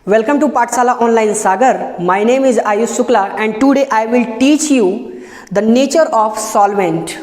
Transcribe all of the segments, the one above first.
Welcome to Pathshala Online Sagar. My name is Ayush Shukla and today I will teach you the nature of solvent.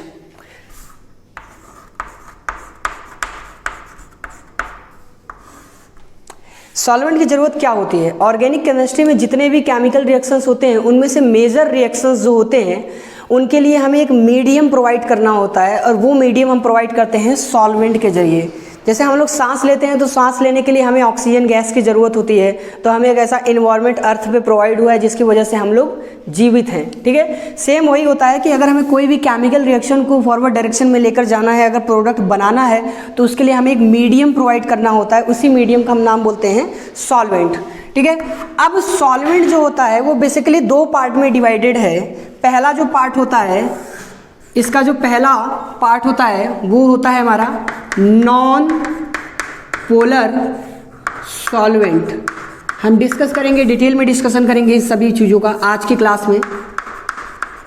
Solvent की ज़रूरत क्या होती है? Organic chemistry में जितने भी केमिकल रिएक्शंस होते हैं उनमें से मेजर रिएक्शंस जो होते हैं उनके लिए हमें एक मीडियम प्रोवाइड करना होता है और वो मीडियम हम प्रोवाइड करते हैं सॉल्वेंट के ज़रिए। जैसे हम लोग सांस लेते हैं तो सांस लेने के लिए हमें ऑक्सीजन गैस की ज़रूरत होती है, तो हमें एक ऐसा इन्वायरमेंट अर्थ पे प्रोवाइड हुआ है जिसकी वजह से हम लोग जीवित हैं। ठीक है, सेम वही होता है कि अगर हमें कोई भी केमिकल रिएक्शन को फॉरवर्ड डायरेक्शन में लेकर जाना है, अगर प्रोडक्ट बनाना है तो उसके लिए हमें एक मीडियम प्रोवाइड करना होता है, उसी मीडियम का हम नाम बोलते हैं सॉल्वेंट। ठीक है, अब सॉल्वेंट जो होता है वो बेसिकली दो पार्ट में डिवाइडेड है। पहला जो पार्ट होता है, इसका जो पहला पार्ट होता है वो होता है हमारा नॉन पोलर सॉल्वेंट। हम डिस्कस करेंगे, डिटेल में डिस्कशन करेंगे इस सभी चीज़ों का आज की क्लास में,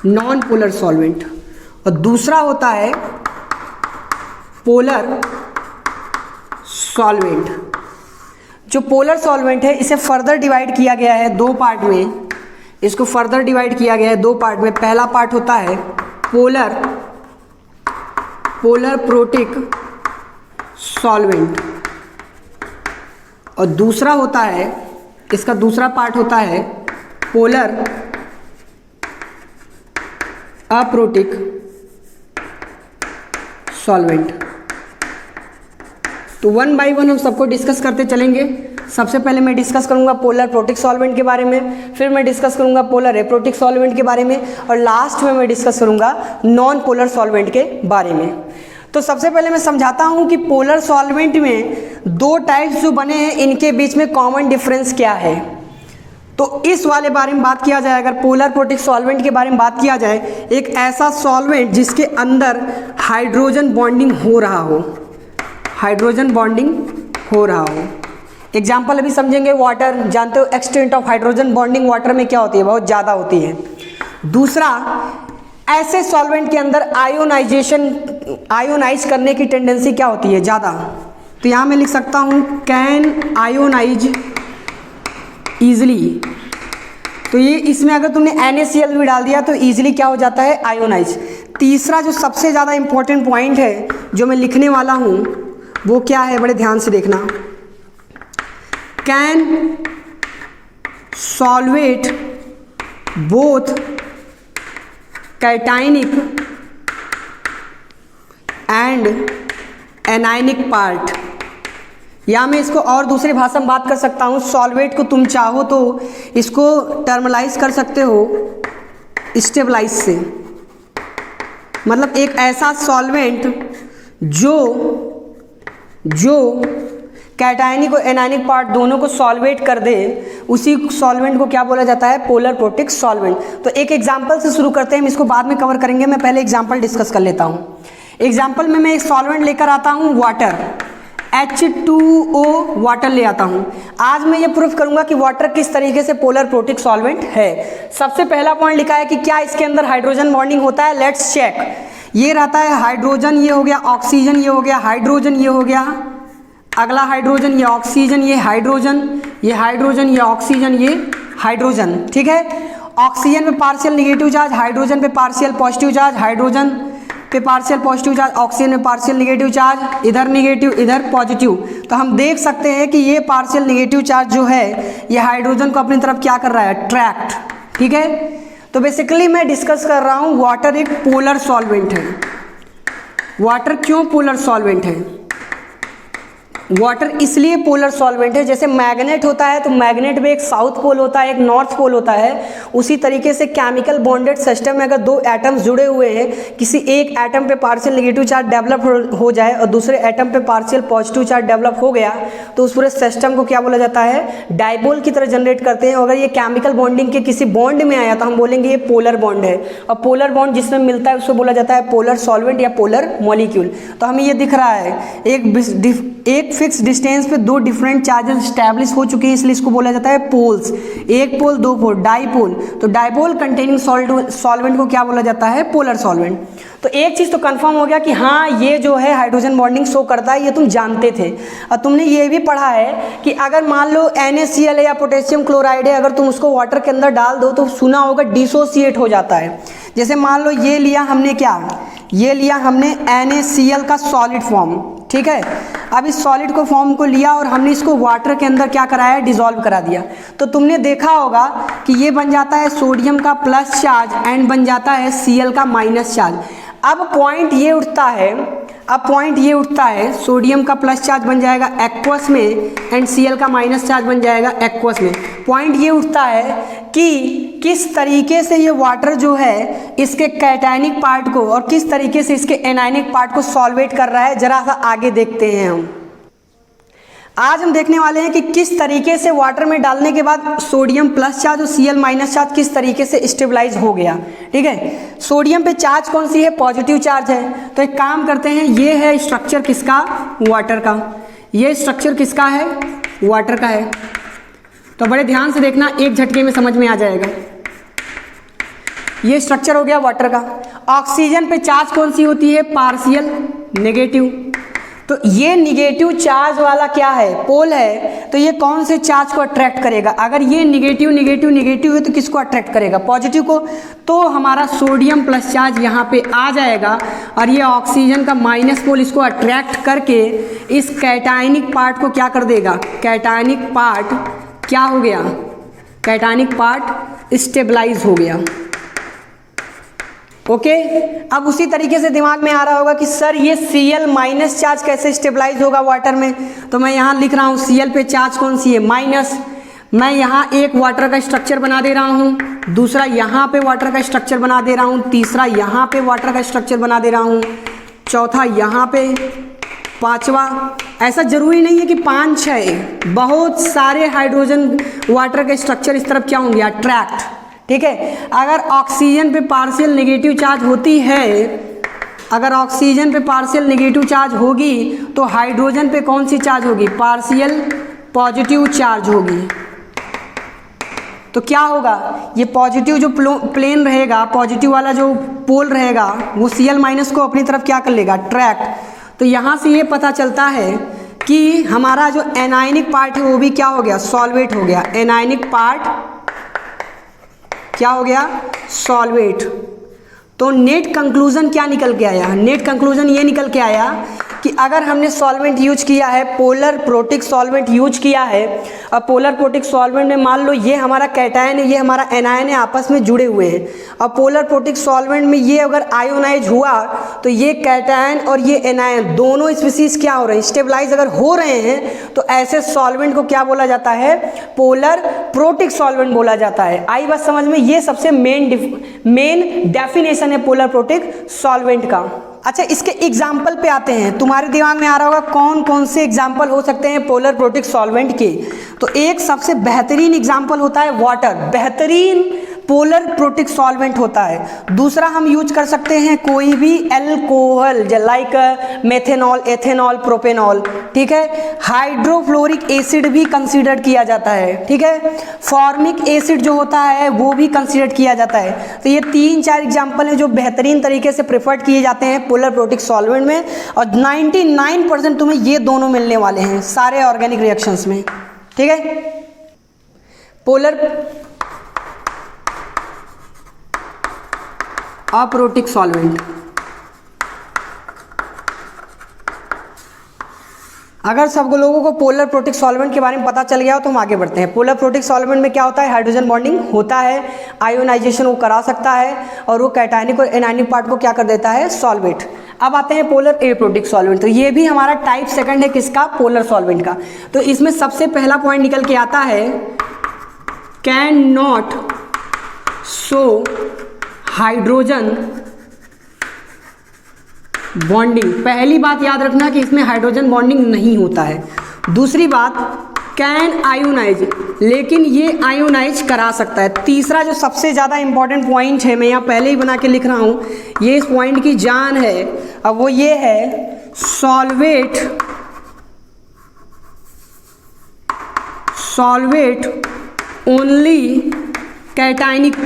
नॉन पोलर सॉल्वेंट। और दूसरा होता है पोलर सॉल्वेंट। जो पोलर सॉल्वेंट है इसे फर्दर डिवाइड किया गया है दो पार्ट में, इसको फर्दर डिवाइड किया गया है दो पार्ट में। पहला पार्ट होता है पोलर प्रोटिक सॉल्वेंट और दूसरा होता है, इसका दूसरा पार्ट होता है पोलर अप्रोटिक सॉल्वेंट। तो वन बाय वन हम सबको डिस्कस करते चलेंगे। सबसे पहले मैं डिस्कस करूंगा पोलर प्रोटिक सॉल्वेंट के बारे में, फिर मैं डिस्कस करूंगा पोलर एप्रोटिक सॉल्वेंट के बारे में और लास्ट में मैं डिस्कस करूंगा नॉन पोलर सॉल्वेंट के बारे में। तो सबसे पहले मैं समझाता हूं कि पोलर सॉल्वेंट में दो टाइप्स जो बने हैं इनके बीच में कॉमन डिफरेंस क्या है। तो इस वाले बारे में बात किया जाए, अगर पोलर प्रोटिक सॉल्वेंट के बारे में बात किया जाए, एक ऐसा सॉल्वेंट जिसके अंदर हाइड्रोजन बॉन्डिंग हो रहा हो, हाइड्रोजन बॉन्डिंग हो रहा हो। एग्जाम्पल अभी समझेंगे, वाटर, जानते हो extent of hydrogen bonding water में क्या होती है, बहुत ज़्यादा होती है। दूसरा, ऐसे सॉल्वेंट के अंदर आयोनाइज करने की टेंडेंसी क्या होती है, ज़्यादा। तो यहाँ मैं लिख सकता हूँ कैन आयोनाइज ईजिली। तो ये इसमें अगर तुमने NaCl भी डाल दिया तो ईजिली क्या हो जाता है, आयोनाइज। तीसरा जो सबसे ज़्यादा इंपॉर्टेंट पॉइंट है जो मैं लिखने वाला हूँ वो क्या है, बड़े ध्यान से देखना। Can solvate both cationic and anionic part. या मैं इसको और दूसरी भाषा में बात कर सकता हूँ, सॉल्वेट को तुम चाहो तो इसको टर्मलाइज कर सकते हो स्टेबलाइज से। मतलब एक ऐसा सॉल्वेंट जो कैटाइनिक और एनाइनिक पार्ट दोनों को सॉल्वेट कर दे, उसी सॉल्वेंट को क्या बोला जाता है, पोलर प्रोटिक सॉल्वेंट। तो एक एग्जांपल से शुरू करते हैं, हम इसको बाद में कवर करेंगे, मैं पहले एग्जांपल डिस्कस कर लेता हूँ। एग्जांपल में मैं एक सॉल्वेंट लेकर आता हूँ, वाटर, H2O वाटर ले आता हूँ। आज मैं ये प्रूफ करूंगा कि वाटर किस तरीके से पोलर प्रोटिक सॉल्वेंट है। सबसे पहला पॉइंट लिखा है कि क्या इसके अंदर हाइड्रोजन बॉन्डिंग होता है, लेट्स चेक। ये रहता है हाइड्रोजन, ये हो गया ऑक्सीजन, ये हो गया हाइड्रोजन, ये हो गया अगला हाइड्रोजन, ये ऑक्सीजन, ये हाइड्रोजन, ये हाइड्रोजन, ये ऑक्सीजन, ये हाइड्रोजन। ठीक है, ऑक्सीजन पे पार्शियल निगेटिव चार्ज, हाइड्रोजन पे पार्शियल पॉजिटिव चार्ज, हाइड्रोजन पे पार्शियल पॉजिटिव चार्ज, ऑक्सीजन में पार्शियल निगेटिव चार्ज, इधर निगेटिव इधर पॉजिटिव। तो हम देख सकते हैं कि ये पार्शियल निगेटिव चार्ज जो है ये हाइड्रोजन को अपनी तरफ क्या कर रहा है, ट्रैक्ट। ठीक है, तो बेसिकली मैं डिस्कस कर रहा हूँ वाटर एक पोलर सॉल्वेंट है। वाटर क्यों पोलर सॉल्वेंट है? वाटर इसलिए पोलर सॉल्वेंट है, जैसे मैग्नेट होता है तो मैग्नेट में एक साउथ पोल होता है, एक नॉर्थ पोल होता है। उसी तरीके से केमिकल बॉन्डेड सिस्टम में अगर दो एटम्स जुड़े हुए हैं, किसी एक एटम पे पार्शियल नेगेटिव चार्ज डेवलप हो जाए और दूसरे एटम पे पार्शियल पॉजिटिव चार्ज डेवलप हो गया तो उस पूरे सिस्टम को क्या बोला जाता है, डायपोल की तरह जनरेट करते हैं। अगर ये केमिकल बॉन्डिंग के किसी बॉन्ड में आया तो हम बोलेंगे ये पोलर बॉन्ड है, और पोलर बॉन्ड जिसमें मिलता है उसको बोला जाता है पोलर सॉल्वेंट या पोलर मॉलिक्यूल। तो हमें ये दिख रहा है एक फिक्स डिस्टेंस पे दो डिफरेंट चार्जेस स्टैब्लिश हो चुके हैं, इसलिए इसको बोला जाता है पोल्स। एक पोल, दो पोल, डाईपोल। तो डाईपोल कंटेनिंग सॉल्वेंट को क्या बोला जाता है? Polar solvent. तो एक चीज़ तो कंफर्म हो गया कि हाँ ये जो है हाइड्रोजन बॉन्डिंग शो करता है, ये तुम जानते थे। और तुमने ये भी पढ़ा है कि अगर मान लो NaCl है या पोटेशियम क्लोराइड है, अगर तुम उसको वाटर के अंदर डाल दो तो सुना होगा डिसोसिएट हो जाता है। जैसे मान लो ये लिया हमने क्या, ये लिया हमने NaCl का सॉलिड फॉर्म, ठीक है। अब इस सॉलिड को फॉर्म को लिया और हमने इसको वाटर के अंदर क्या कराया? डिसॉल्व करा दिया। तो तुमने देखा होगा कि ये बन जाता है सोडियम का प्लस चार्ज एंड बन जाता है Cl का माइनस चार्ज। अब पॉइंट ये उठता है, सोडियम का प्लस चार्ज बन जाएगा एक्वस में एंड Cl का माइनस चार्ज बन जाएगा एक्वस में। पॉइंट ये उठता है कि किस तरीके से ये वाटर जो है इसके कैटायनिक पार्ट को और किस तरीके से इसके एनायनिक पार्ट को सॉल्वेट कर रहा है, जरा सा आगे देखते हैं हम। आज हम देखने वाले हैं कि किस तरीके से वाटर में डालने के बाद सोडियम प्लस चार्ज और Cl माइनस चार्ज किस तरीके से स्टेबलाइज हो गया, ठीक है। सोडियम पे चार्ज कौन सी है? पॉजिटिव चार्ज है। तो एक काम करते हैं, ये है स्ट्रक्चर किसका? वाटर का। ये स्ट्रक्चर किसका है? वाटर का है। तो बड़े ध्यान से देखना, एक झटके में समझ में आ जाएगा। ये स्ट्रक्चर हो गया वाटर का। ऑक्सीजन पे चार्ज कौन सी होती है? Partial negative. तो ये निगेटिव चार्ज वाला क्या है? पोल है। तो ये कौन से चार्ज को अट्रैक्ट करेगा? अगर ये निगेटिव निगेटिव निगेटिव है तो किसको अट्रैक्ट करेगा? पॉजिटिव को। तो हमारा सोडियम प्लस चार्ज यहाँ पे आ जाएगा और ये ऑक्सीजन का माइनस पोल इसको अट्रैक्ट करके इस कैटायनिक पार्ट को क्या कर देगा? कैटायनिक पार्ट क्या हो गया? कैटायनिक पार्ट स्टेबलाइज हो गया। ओके। अब उसी तरीके से दिमाग में आ रहा होगा कि सर ये Cl माइनस चार्ज कैसे स्टेबलाइज होगा वाटर में? तो मैं यहाँ लिख रहा हूँ Cl पे चार्ज कौन सी है? माइनस। मैं यहाँ एक वाटर का स्ट्रक्चर बना दे रहा हूँ, दूसरा यहाँ पे वाटर का स्ट्रक्चर बना दे रहा हूँ, तीसरा यहाँ पे वाटर का स्ट्रक्चर बना दे रहा हूँ, चौथा यहाँ पे, पांचवा। ऐसा जरूरी नहीं है कि 5-6, बहुत सारे हाइड्रोजन वाटर के स्ट्रक्चर इस तरफ क्या होंगे? अट्रैक्ट, ठीक है। अगर ऑक्सीजन पे पार्शियल नेगेटिव चार्ज होती है, अगर ऑक्सीजन पे पार्शियल नेगेटिव चार्ज होगी तो हाइड्रोजन पे कौन सी चार्ज होगी? पार्शियल पॉजिटिव चार्ज होगी। तो क्या होगा? ये पॉजिटिव जो प्लेन रहेगा, पॉजिटिव वाला जो पोल रहेगा, वो Cl माइनस को अपनी तरफ क्या कर लेगा? अट्रैक्ट। तो यहाँ से ये पता चलता है कि हमारा जो एनायनिक पार्ट है वो भी क्या हो गया? सॉल्वेट हो गया। एनायनिक पार्ट क्या हो गया? सॉल्वेट। तो नेट कंक्लूजन क्या निकल के आया? नेट कंक्लूजन ये निकल के आया कि अगर हमने सॉल्वेंट यूज किया है, पोलर प्रोटिक सॉल्वेंट यूज किया है, और पोलर प्रोटिक सॉल्वेंट में मान लो ये हमारा कैटायन है, ये हमारा एनायन है, आपस में जुड़े हुए हैं, और पोलर प्रोटिक सॉल्वेंट में ये अगर आयोनाइज हुआ तो ये कैटायन और ये एनायन दोनों स्पीसीज क्या हो रहे हैं? स्टेबलाइज अगर हो रहे हैं तो ऐसे सॉल्वेंट को क्या बोला जाता है? पोलर प्रोटिक सॉल्वेंट बोला जाता है। आई बात समझ में? ये सबसे मेन डेफिनेशन है पोलर प्रोटिक सॉल्वेंट का। अच्छा, इसके एग्जाम्पल पे आते हैं। तुम्हारे दिमाग में आ रहा होगा कौन कौन से एग्जाम्पल हो सकते हैं पोलर प्रोटिक सॉल्वेंट के? तो एक सबसे बेहतरीन एग्जाम्पल होता है वाटर, बेहतरीन पोलर प्रोटिक सॉल्वेंट होता है। दूसरा हम यूज कर सकते हैं कोई भी alcohol like methanol, ethanol, propanol, ठीक है। हाइड्रोफ्लोरिक एसिड भी कंसीडर किया जाता है, ठीक है। फॉर्मिक एसिड जो होता है वो भी कंसीडर किया जाता है। तो ये 3-4 एग्जाम्पल हैं जो बेहतरीन तरीके से प्रेफर्ड किए जाते हैं पोलर प्रोटिक सॉल्वेंट में, और 99% तुम्हें ये दोनों मिलने वाले हैं सारे ऑर्गेनिक रिएक्शंस में, ठीक है। Polar aprotic solvent. अगर सब लोगों को पोलर प्रोटिक सॉल्वेंट के बारे में पता चल गया हो तो हम आगे बढ़ते हैं। पोलर प्रोटिक सॉल्वेंट में क्या होता है? हाइड्रोजन बॉन्डिंग होता है, आयोनाइजेशन वो करा सकता है, और वो कैटायनिक और एनायनिक पार्ट को क्या कर देता है? सॉल्वेट। अब आते हैं पोलर एप्रोटिक सॉल्वेंट। तो ये भी हमारा टाइप सेकंड है किसका? पोलर सॉल्वेंट का। तो इसमें सबसे पहला पॉइंट निकल के आता है can not show hydrogen bonding. पहली बात याद रखना कि इसमें हाइड्रोजन बॉन्डिंग नहीं होता है। दूसरी बात कैन आयोनाइज, लेकिन ये आयोनाइज करा सकता है। तीसरा जो सबसे ज़्यादा इंपॉर्टेंट पॉइंट है, मैं यहाँ पहले ही बना के लिख रहा हूँ, ये इस पॉइंट की जान है, अब वो ये है solvate solvate only cationic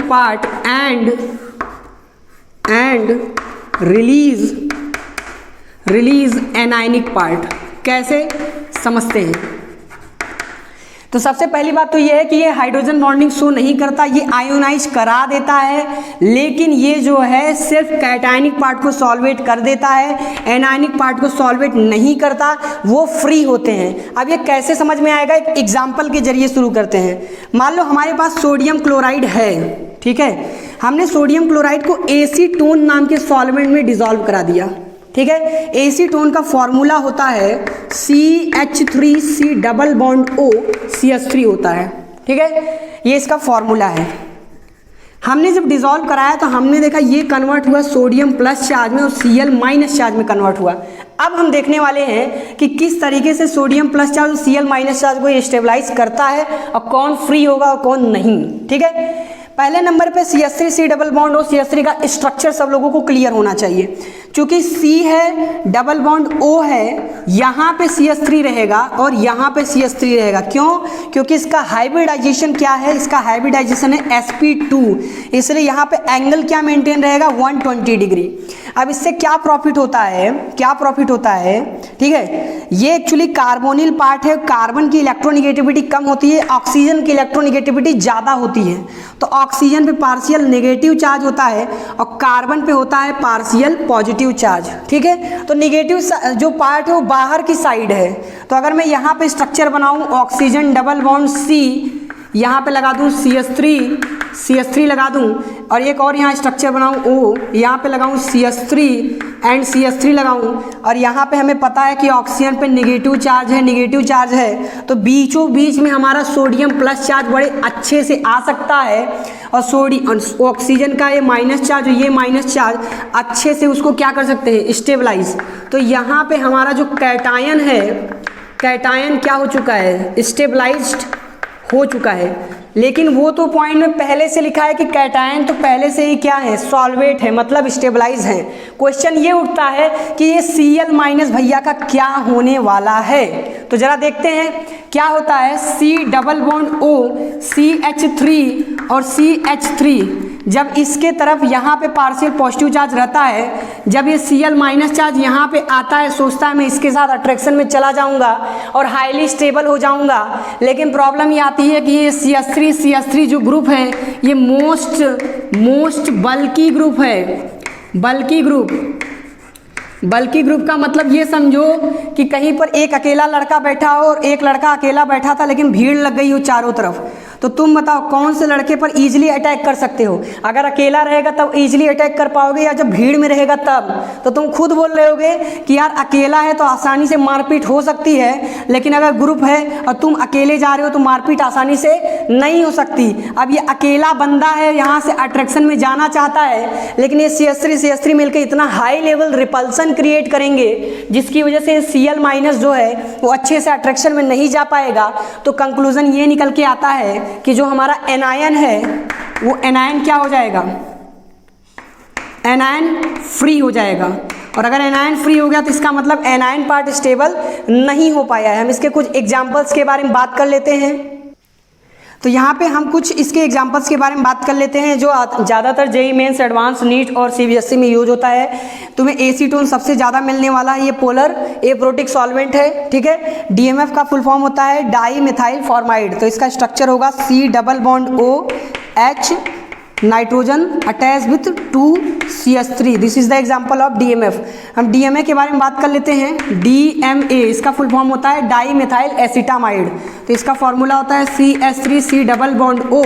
part and release anionic part. कैसे समझते हैं? तो सबसे पहली बात तो ये है कि ये हाइड्रोजन बॉन्डिंग शो नहीं करता, ये आयोनाइज करा देता है, लेकिन ये जो है सिर्फ कैटायनिक पार्ट को सॉल्वेट कर देता है, एनायनिक पार्ट को सॉल्वेट नहीं करता, वो फ्री होते हैं। अब ये कैसे समझ में आएगा? एक एग्जाम्पल के जरिए शुरू करते हैं। मान लो हमारे पास सोडियम क्लोराइड है, ठीक है, हमने सोडियम क्लोराइड को एसीटोन नाम के सॉल्वेंट में डिसॉल्व करा दिया, ठीक है। एसीटोन का फॉर्मूला होता है CH3C double bond O CH3 होता है, ठीक है, ये इसका फॉर्मूला है। हमने जब डिसॉल्व कराया तो हमने देखा ये कन्वर्ट हुआ सोडियम प्लस चार्ज में और Cl माइनस चार्ज में कन्वर्ट हुआ। अब हम देखने वाले हैं कि किस तरीके से सोडियम प्लस चार्ज और Cl माइनस चार्ज को स्टेबलाइज करता है और कौन फ्री होगा और कौन नहीं, ठीक है। पहले नंबर पे CH3C डबल बॉन्ड और CH3 का स्ट्रक्चर सब लोगों को क्लियर होना चाहिए। चूंकि C है, डबल बॉन्ड O है, यहाँ पे CH3 रहेगा और यहाँ पे CH3 रहेगा। क्यों? क्योंकि इसका हाइब्रिडाइजेशन क्या है? इसका हाइब्रिडाइजेशन है sp2, इसलिए यहाँ पे एंगल क्या मेंटेन रहेगा? 120 डिग्री। अब इससे क्या प्रॉफिट होता है? ठीक है, ये एक्चुअली कार्बोनिल पार्ट है। कार्बन की इलेक्ट्रोनिगेटिविटी कम होती है, ऑक्सीजन की इलेक्ट्रोनिगेटिविटी ज़्यादा होती है। तो ऑक्सीजन पे पार्शियल नेगेटिव चार्ज होता है और कार्बन पे होता है पार्शियल पॉजिटिव चार्ज, ठीक है। तो नेगेटिव जो पार्ट है वो बाहर की साइड है। तो अगर मैं यहाँ पे स्ट्रक्चर बनाऊँ ऑक्सीजन डबल बॉन्ड C, यहाँ पे लगा दूँ CH3 लगा दूँ, और एक और यहाँ स्ट्रक्चर बनाऊँ O, यहाँ पे लगाऊँ CH3 एंड CH3 लगाऊँ, और यहाँ पे हमें पता है कि ऑक्सीजन पे नेगेटिव चार्ज है, तो बीचों बीच में हमारा सोडियम प्लस चार्ज बड़े अच्छे से आ सकता है और ऑक्सीजन का ये माइनस चार्ज और ये माइनस चार्ज अच्छे से उसको क्या कर सकते हैं? स्टेबलाइज। तो यहाँ पे हमारा जो कैटायन है, कैटायन क्या हो चुका है? स्टेबलाइज्ड हो चुका है। लेकिन वो तो पॉइंट में पहले से लिखा है कि कैटायन तो पहले से ही क्या है? सॉल्वेट है, मतलब स्टेबलाइज है। क्वेश्चन ये उठता है कि ये Cl माइनस भैया का क्या होने वाला है? तो जरा देखते हैं क्या होता है। C double bond O CH3 और CH3, जब इसके तरफ यहाँ पे पार्शियल पॉजिटिव चार्ज रहता है, जब ये Cl माइनस चार्ज यहाँ पे आता है, सोचता है मैं इसके साथ अट्रैक्शन में चला जाऊँगा और हाईली स्टेबल हो जाऊँगा। लेकिन प्रॉब्लम ये आती है कि ये CH3 जो ग्रुप है ये मोस्ट बल्की ग्रुप है। बल्की ग्रुप का मतलब ये समझो कि कहीं पर एक अकेला लड़का बैठा हो और एक लड़का अकेला बैठा था, लेकिन भीड़ लग गई हो चारों तरफ। तो तुम बताओ कौन से लड़के पर इजीली अटैक कर सकते हो? अगर अकेला रहेगा तब इजीली अटैक कर पाओगे, या जब भीड़ में रहेगा तब? तो तुम खुद बोल रहे होगे कि यार अकेला है तो आसानी से मारपीट हो सकती है, लेकिन अगर ग्रुप है और तुम अकेले जा रहे हो तो मारपीट आसानी से नहीं हो सकती। अब ये अकेला बंदा है, यहाँ से अट्रैक्शन में जाना चाहता है, लेकिन ये CH3 मिलकर इतना हाई लेवल रिपल्सन क्रिएट करेंगे जिसकी वजह से Cl माइनस जो है वो अच्छे से अट्रैक्शन में नहीं जा पाएगा। तो कंक्लूजन ये निकल के आता है कि जो हमारा एनायन है वो एनायन क्या हो जाएगा? एनायन फ्री हो जाएगा। और अगर एनायन फ्री हो गया तो इसका मतलब एनायन पार्ट स्टेबल नहीं हो पाया है। हम इसके कुछ एग्जांपल्स के बारे में बात कर लेते हैं। तो यहाँ पे हम कुछ इसके एग्जांपल्स के बारे में बात कर लेते हैं जो ज़्यादातर जेईई मेंस, एडवांस, नीट और सीबीएसई में यूज होता है। तुम्हें एसीटोन सबसे ज़्यादा मिलने वाला है। ये पोलर एप्रोटिक सॉल्वेंट है, ठीक है। डीएमएफ का फुल फॉर्म होता है डाई मिथाइल फॉर्माइड। तो इसका स्ट्रक्चर होगा C double bond O H nitrogen attach with 2 CH3। This is the example of DMF। हम DMA के बारे में बात कर लेते हैं। DMA इसका फुल फॉर्म होता है डाई मिथाइल एसिटामाइड। तो इसका फॉर्मूला होता है CH3C double bond O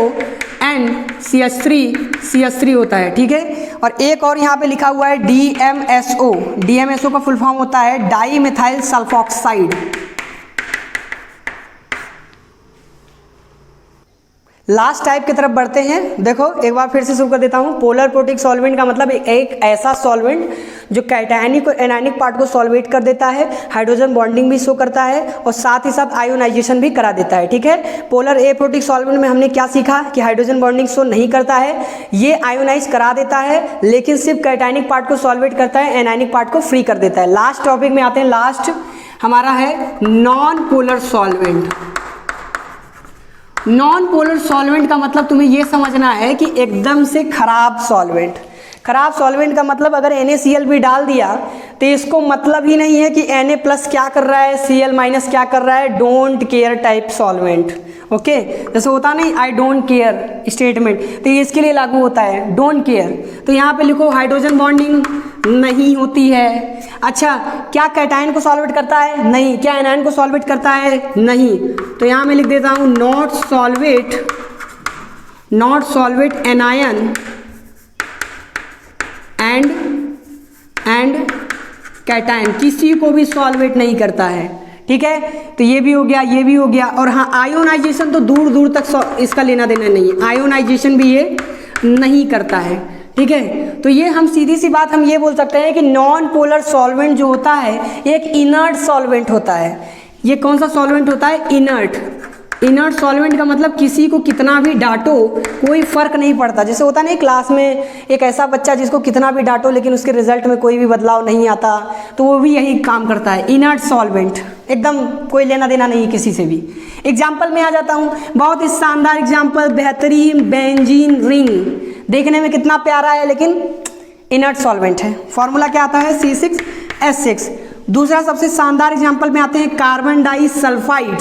and CH3 होता है, ठीक है। और एक और यहाँ पे लिखा हुआ है DMSO का फुल फॉर्म होता है di methyl sulphoxide. Last type की तरफ बढ़ते हैं। देखो एक बार फिर से शुरू कर देता हूँ। पोलर प्रोटिक सॉल्वेंट का मतलब एक ऐसा सॉल्वेंट जो कैटायनिक और एनायनिक पार्ट को सॉल्वेट कर देता है, हाइड्रोजन बॉन्डिंग भी शो करता है और साथ ही साथ आयोनाइजेशन भी करा देता है, ठीक है। पोलर एप्रोटिक सॉल्वेंट में हमने क्या सीखा कि हाइड्रोजन बॉन्डिंग शो नहीं करता है, ये आयोनाइज करा देता है, लेकिन सिर्फ कैटायनिक पार्ट को सॉल्वेट करता है, एनायनिक पार्ट को फ्री कर देता है। लास्ट टॉपिक में आते हैं। लास्ट हमारा है non polar solvent. Non polar solvent का मतलब तुम्हें ये समझना है कि एकदम से खराब सॉल्वेंट। खराब सॉल्वेंट का मतलब अगर NaCl भी डाल दिया तो इसको मतलब ही नहीं है कि Na+ क्या कर रहा है, Cl- क्या कर रहा है, don't care type solvent. Okay, जैसे होता नहीं आई डोंट केयर स्टेटमेंट, तो ये इसके लिए लागू होता है, डोंट केयर। तो यहाँ पे लिखो हाइड्रोजन बॉन्डिंग नहीं होती है। अच्छा, क्या कैटायन को सॉल्वेट करता है? नहीं। क्या एनायन को सॉल्वेट करता है? नहीं। तो यहाँ मैं लिख देता हूँ not solvate anion and cation, किसी को भी सॉल्वेट नहीं करता है। ठीक है, तो ये भी हो गया, ये भी हो गया। और हाँ, आयोनाइजेशन तो दूर दूर तक इसका लेना देना नहीं है, आयोनाइजेशन भी ये नहीं करता है। ठीक है, तो ये हम सीधी सी बात हम ये बोल सकते हैं कि नॉन पोलर सॉल्वेंट जो होता है एक इनर्ट सॉल्वेंट होता है। ये कौन सा सॉल्वेंट होता है? इनर्ट। इनर्ट सॉल्वेंट का मतलब किसी को कितना भी डांटो कोई फर्क नहीं पड़ता। जैसे होता नहीं क्लास में एक ऐसा बच्चा जिसको कितना भी डांटो लेकिन उसके रिजल्ट में कोई भी बदलाव नहीं आता, तो वो भी यही काम करता है, इनर्ट सॉल्वेंट, एकदम कोई लेना देना नहीं किसी से भी। एग्जाम्पल में आ जाता हूँ, बहुत ही शानदार एग्जाम्पल, बेहतरीन बेंजीन रिंग, देखने में कितना प्यारा है लेकिन इनर्ट सॉल्वेंट है। फॉर्मूला क्या आता है? C6H6। दूसरा सबसे शानदार एग्जाम्पल में आते हैं कार्बन डाइसल्फाइड,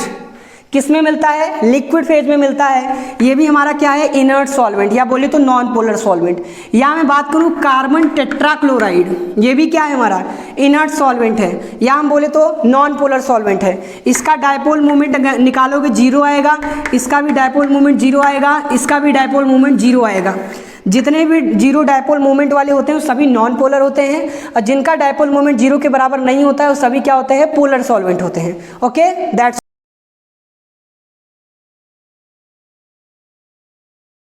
किस में मिलता है? लिक्विड फेज में मिलता है। ये भी हमारा क्या है? इनर्ट सॉल्वेंट, या बोले तो नॉन पोलर सॉल्वेंट। या मैं बात करूं कार्बन टेट्राक्लोराइड, ये भी क्या है? हमारा इनर्ट सॉल्वेंट है, या हम बोले तो नॉन पोलर सॉल्वेंट है। इसका डायपोल मूवमेंट निकालोगे 0 आएगा, इसका भी डायपोल मूवमेंट 0 आएगा, इसका भी डायपोल मूवमेंट 0 आएगा। जितने भी 0 डायपोल मूवमेंट वाले होते हैं वो सभी नॉन पोलर होते हैं, और जिनका डायपोल मूवमेंट 0 के बराबर नहीं होता है वो सभी क्या होते हैं? पोलर सॉल्वेंट होते हैं। Okay, that's